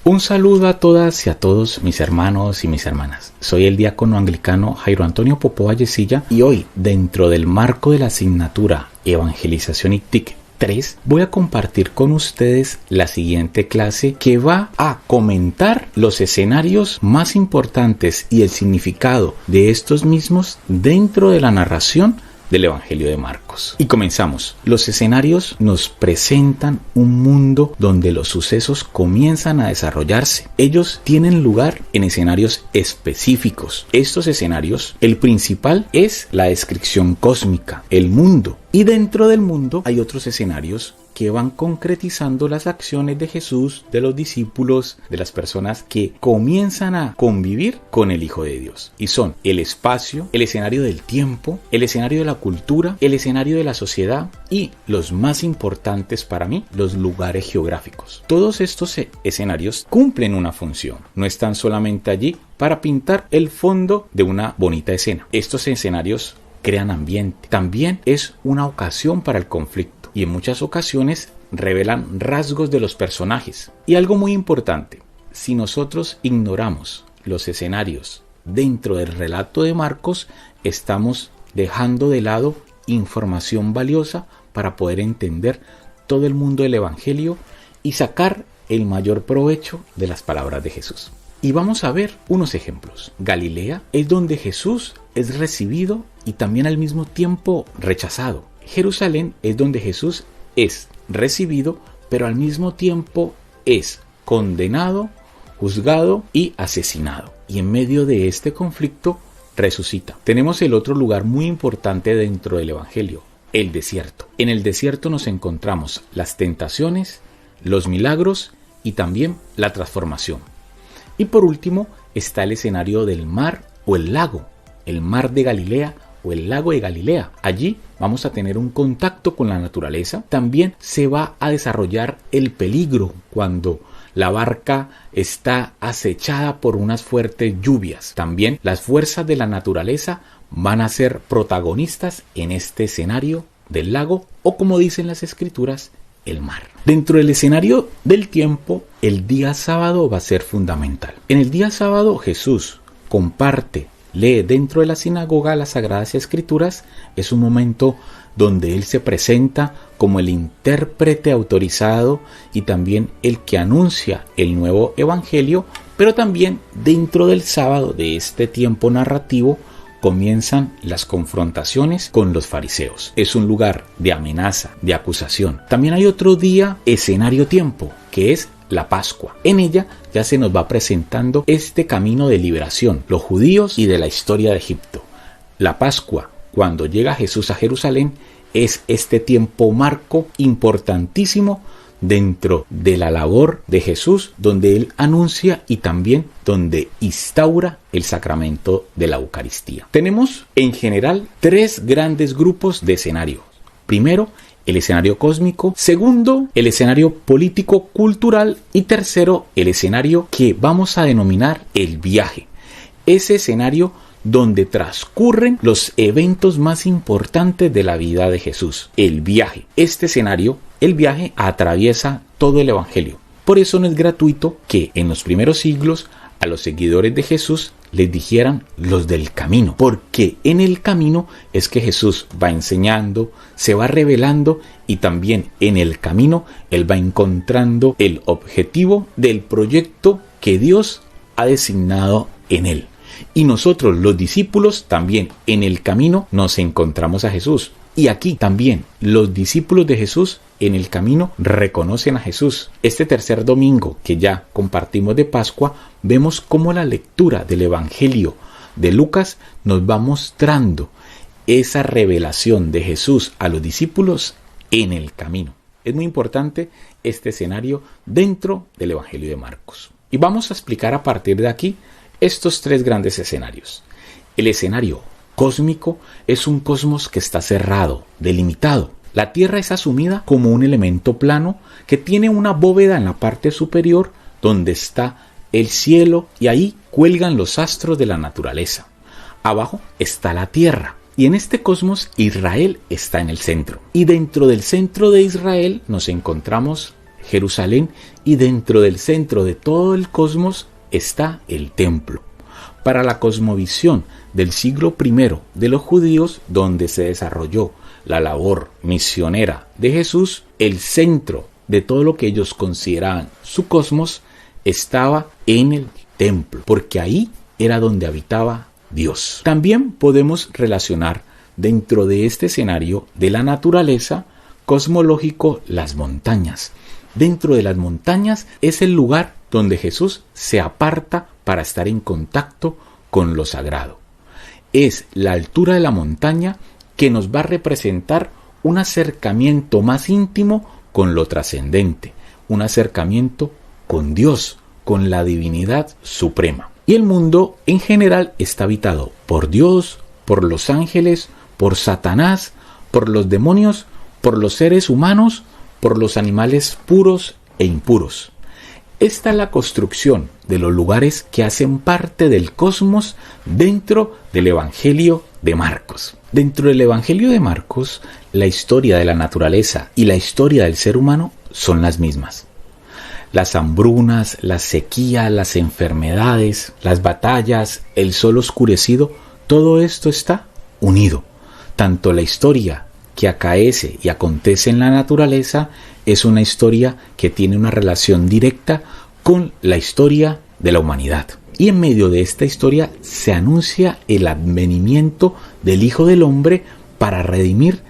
Un saludo a todas y a todos mis hermanos y mis hermanas. Soy el diácono anglicano Jairo Antonio Popó Vallecilla y hoy, dentro del marco de la asignatura Evangelización y TIC 3, voy a compartir con ustedes la siguiente clase que va a comentar los escenarios más importantes y el significado de estos mismos dentro de la narración del Evangelio de Marcos. Y comenzamos. Los escenarios nos presentan un mundo donde los sucesos comienzan a desarrollarse. Ellos tienen lugar en escenarios específicos. Estos escenarios, el principal es la descripción cósmica, el mundo. Y dentro del mundo hay otros escenarios que van concretizando las acciones de Jesús, de los discípulos, de las personas que comienzan a convivir con el Hijo de Dios. Y son el espacio, el escenario del tiempo, el escenario de la cultura, el escenario de la sociedad y, los más importantes para mí, los lugares geográficos. Todos estos escenarios cumplen una función. No están solamente allí para pintar el fondo de una bonita escena. Estos escenarios crean ambiente. También es una ocasión para el conflicto. Y en muchas ocasiones revelan rasgos de los personajes. Y algo muy importante, si nosotros ignoramos los escenarios dentro del relato de Marcos, estamos dejando de lado información valiosa para poder entender todo el mundo del Evangelio y sacar el mayor provecho de las palabras de Jesús. Y vamos a ver unos ejemplos. Galilea es donde Jesús es recibido y también al mismo tiempo rechazado. Jerusalén es donde Jesús es recibido, pero al mismo tiempo es condenado, juzgado y asesinado. Y en medio de este conflicto resucita. Tenemos el otro lugar muy importante dentro del Evangelio, el desierto. En el desierto nos encontramos las tentaciones, los milagros y también la transformación. Y por último está el escenario del mar o el lago, el mar de Galilea o el lago de Galilea. Allí vamos a tener un contacto con la naturaleza. También se va a desarrollar el peligro cuando la barca está acechada por unas fuertes lluvias. También las fuerzas de la naturaleza van a ser protagonistas en este escenario del lago o, como dicen las escrituras, el mar. Dentro del escenario del tiempo, el día sábado va a ser fundamental. En el día sábado Jesús lee dentro de la sinagoga las Sagradas Escrituras. Es un momento donde Él se presenta como el intérprete autorizado y también el que anuncia el nuevo Evangelio, pero también dentro del sábado, de este tiempo narrativo, comienzan las confrontaciones con los fariseos. Es un lugar de amenaza, de acusación. También hay otro día, escenario tiempo, que es la Pascua. En ella ya se nos va presentando este camino de liberación, los judíos y de la historia de Egipto. La Pascua, cuando llega Jesús a Jerusalén, es este tiempo marco importantísimo dentro de la labor de Jesús, donde Él anuncia y también donde instaura el sacramento de la Eucaristía. Tenemos en general tres grandes grupos de escenarios. Primero, el escenario cósmico. Segundo, el escenario político-cultural. Y tercero, el escenario que vamos a denominar el viaje. Ese escenario donde transcurren los eventos más importantes de la vida de Jesús. El viaje. Este escenario, el viaje, atraviesa todo el Evangelio. Por eso no es gratuito que en los primeros siglos a los seguidores de Jesús les dijeran los del camino, porque en el camino es que Jesús va enseñando, se va revelando y también en el camino Él va encontrando el objetivo del proyecto que Dios ha designado en Él. Y nosotros, los discípulos, también en el camino nos encontramos a Jesús. Y aquí también los discípulos de Jesús en el camino reconocen a Jesús. Este tercer domingo que ya compartimos de Pascua, vemos cómo la lectura del Evangelio de Lucas nos va mostrando esa revelación de Jesús a los discípulos en el camino. Es muy importante este escenario dentro del Evangelio de Marcos. Y vamos a explicar a partir de aquí estos tres grandes escenarios. El escenario cósmico es un cosmos que está cerrado, delimitado. La Tierra es asumida como un elemento plano que tiene una bóveda en la parte superior donde está el cielo y ahí cuelgan los astros de la naturaleza. Abajo está la Tierra y en este cosmos Israel está en el centro. Y dentro del centro de Israel nos encontramos Jerusalén, y dentro del centro de todo el cosmos está el templo. Para la cosmovisión del siglo I de los judíos, donde se desarrolló la labor misionera de Jesús, el centro de todo lo que ellos consideraban su cosmos estaba en el templo, porque ahí era donde habitaba Dios. También podemos relacionar dentro de este escenario de la naturaleza cosmológico las montañas. Dentro de las montañas es el lugar donde Jesús se aparta para estar en contacto con lo sagrado. Es la altura de la montaña que nos va a representar un acercamiento más íntimo con lo trascendente, un acercamiento con Dios, con la divinidad suprema. Y el mundo en general está habitado por Dios, por los ángeles, por Satanás, por los demonios, por los seres humanos, por los animales puros e impuros. Esta es la construcción de los lugares que hacen parte del cosmos dentro del Evangelio de Marcos. Dentro del Evangelio de Marcos, la historia de la naturaleza y la historia del ser humano son las mismas. Las hambrunas, la sequía, las enfermedades, las batallas, el sol oscurecido, todo esto está unido. Tanto la historia que acaece y acontece en la naturaleza es una historia que tiene una relación directa con la historia de la humanidad. Y en medio de esta historia se anuncia el advenimiento del Hijo del Hombre para redimir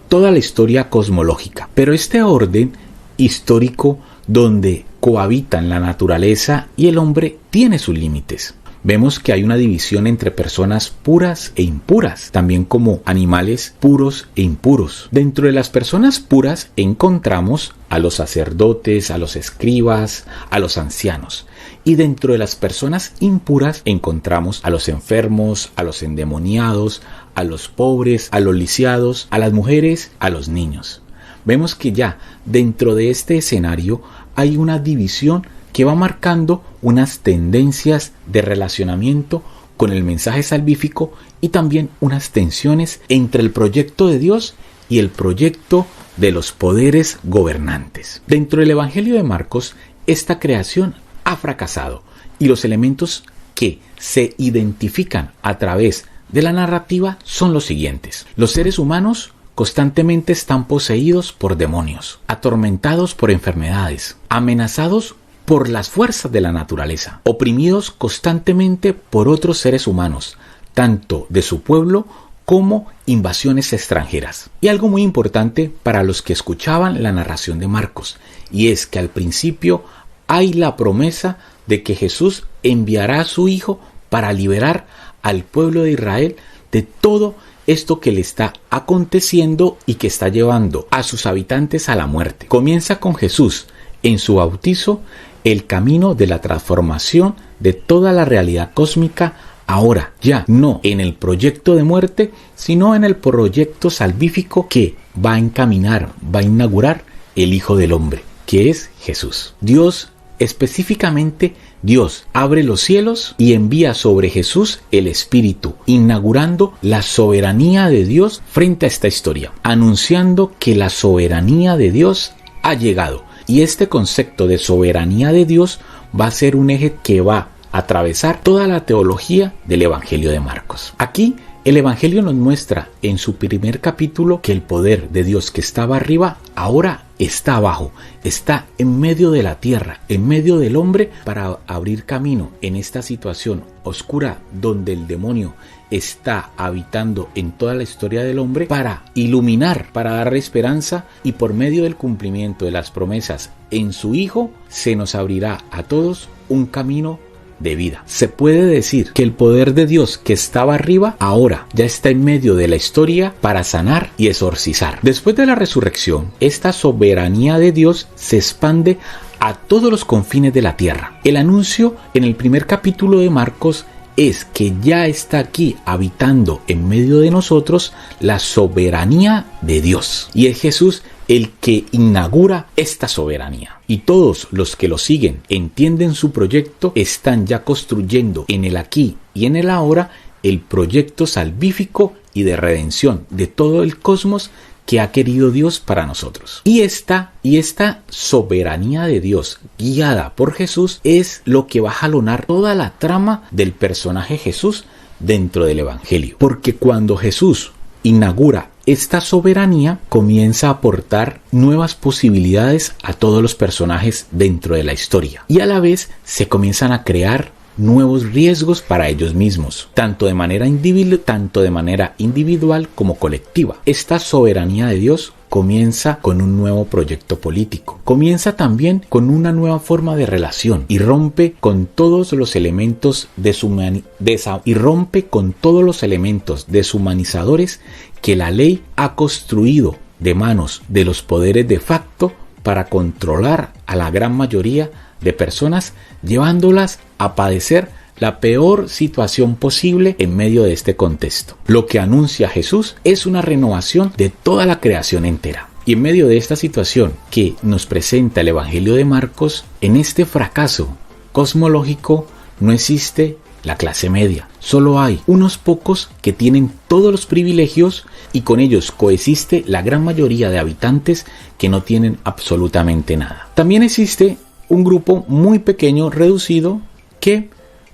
toda la historia cosmológica. Pero este orden histórico donde cohabitan la naturaleza y el hombre tiene sus límites. Vemos que hay una división entre personas puras e impuras, también como animales puros e impuros. Dentro de las personas puras encontramos a los sacerdotes, a los escribas, a los ancianos. Y dentro de las personas impuras encontramos a los enfermos, a los endemoniados, a los pobres, a los lisiados, a las mujeres, a los niños. Vemos que ya dentro de este escenario hay una división que va marcando unas tendencias de relacionamiento con el mensaje salvífico y también unas tensiones entre el proyecto de Dios y el proyecto de los poderes gobernantes. Dentro del Evangelio de Marcos, esta creación ha fracasado y los elementos que se identifican a través de la narrativa son los siguientes. Los seres humanos constantemente están poseídos por demonios, atormentados por enfermedades, amenazados por las fuerzas de la naturaleza, oprimidos constantemente por otros seres humanos, tanto de su pueblo como invasiones extranjeras. Y algo muy importante para los que escuchaban la narración de Marcos, y es que al principio hay la promesa de que Jesús enviará a su Hijo para liberar al pueblo de Israel de todo esto que le está aconteciendo y que está llevando a sus habitantes a la muerte. Comienza con Jesús en su bautizo el camino de la transformación de toda la realidad cósmica, ahora ya no en el proyecto de muerte, sino en el proyecto salvífico que va a encaminar, va a inaugurar el Hijo del Hombre, que es Jesús. Dios, específicamente Dios, abre los cielos y envía sobre Jesús el Espíritu, inaugurando la soberanía de Dios frente a esta historia, anunciando que la soberanía de Dios ha llegado. Y este concepto de soberanía de Dios va a ser un eje que va a atravesar toda la teología del Evangelio de Marcos. Aquí el Evangelio nos muestra en su primer capítulo que el poder de Dios que estaba arriba ahora está abajo, está en medio de la tierra, en medio del hombre, para abrir camino en esta situación oscura donde el demonio está habitando en toda la historia del hombre, para iluminar, para dar esperanza, y por medio del cumplimiento de las promesas en su Hijo se nos abrirá a todos un camino de vida. Se puede decir que el poder de Dios que estaba arriba ahora ya está en medio de la historia para sanar y exorcizar. Después de la resurrección, esta soberanía de Dios se expande a todos los confines de la tierra. El anuncio en el primer capítulo de Marcos es que ya está aquí habitando en medio de nosotros la soberanía de Dios. Y es Jesús el que inaugura esta soberanía. Y todos los que lo siguen, entienden su proyecto, están ya construyendo en el aquí y en el ahora el proyecto salvífico y de redención de todo el cosmos que ha querido Dios para nosotros. Y esta soberanía de Dios guiada por Jesús es lo que va a jalonar toda la trama del personaje Jesús dentro del Evangelio. Porque cuando Jesús inaugura esta soberanía, comienza a aportar nuevas posibilidades a todos los personajes dentro de la historia. Y a la vez se comienzan a crear nuevos riesgos para ellos mismos, tanto de manera individual como colectiva. Esta soberanía de Dios comienza con un nuevo proyecto político, comienza también con una nueva forma de relación y rompe con todos los elementos deshumanizadores que la ley ha construido de manos de los poderes de facto para controlar a la gran mayoría de personas, llevándolas a padecer la peor situación posible en medio de este contexto. Lo que anuncia Jesús es una renovación de toda la creación entera. Y en medio de esta situación que nos presenta el Evangelio de Marcos, en este fracaso cosmológico no existe la clase media. Solo hay unos pocos que tienen todos los privilegios y con ellos coexiste la gran mayoría de habitantes que no tienen absolutamente nada. También existe un grupo muy pequeño, reducido, que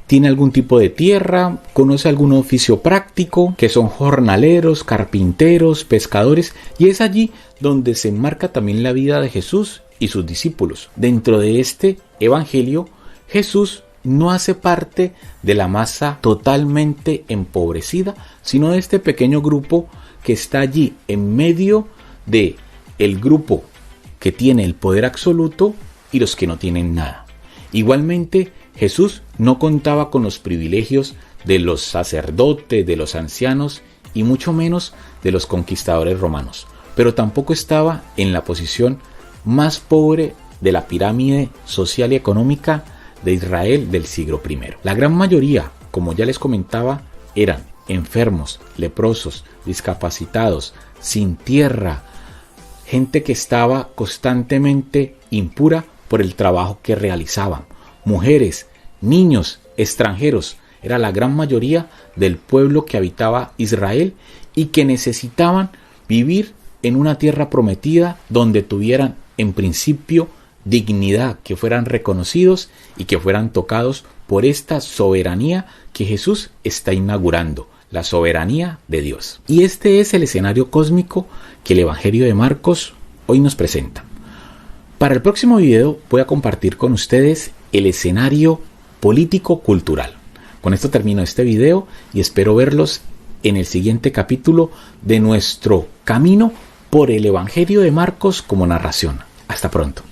tiene algún tipo de tierra, conoce algún oficio práctico, que son jornaleros, carpinteros, pescadores, y es allí donde se enmarca también la vida de Jesús y sus discípulos. Dentro de este evangelio, Jesús no hace parte de la masa totalmente empobrecida, sino de este pequeño grupo que está allí en medio de el grupo que tiene el poder absoluto y los que no tienen nada. Igualmente, Jesús no contaba con los privilegios de los sacerdotes, de los ancianos y mucho menos de los conquistadores romanos, pero tampoco estaba en la posición más pobre de la pirámide social y económica de Israel del siglo I. La gran mayoría, como ya les comentaba, eran enfermos, leprosos, discapacitados, sin tierra, gente que estaba constantemente impura por el trabajo que realizaban, mujeres, niños, extranjeros. Era la gran mayoría del pueblo que habitaba Israel y que necesitaban vivir en una tierra prometida donde tuvieran en principio dignidad, que fueran reconocidos y que fueran tocados por esta soberanía que Jesús está inaugurando, la soberanía de Dios. Y este es el escenario cósmico que el Evangelio de Marcos hoy nos presenta. Para el próximo video voy a compartir con ustedes el escenario político-cultural. Con esto termino este video y espero verlos en el siguiente capítulo de nuestro camino por el Evangelio de Marcos como narración. Hasta pronto.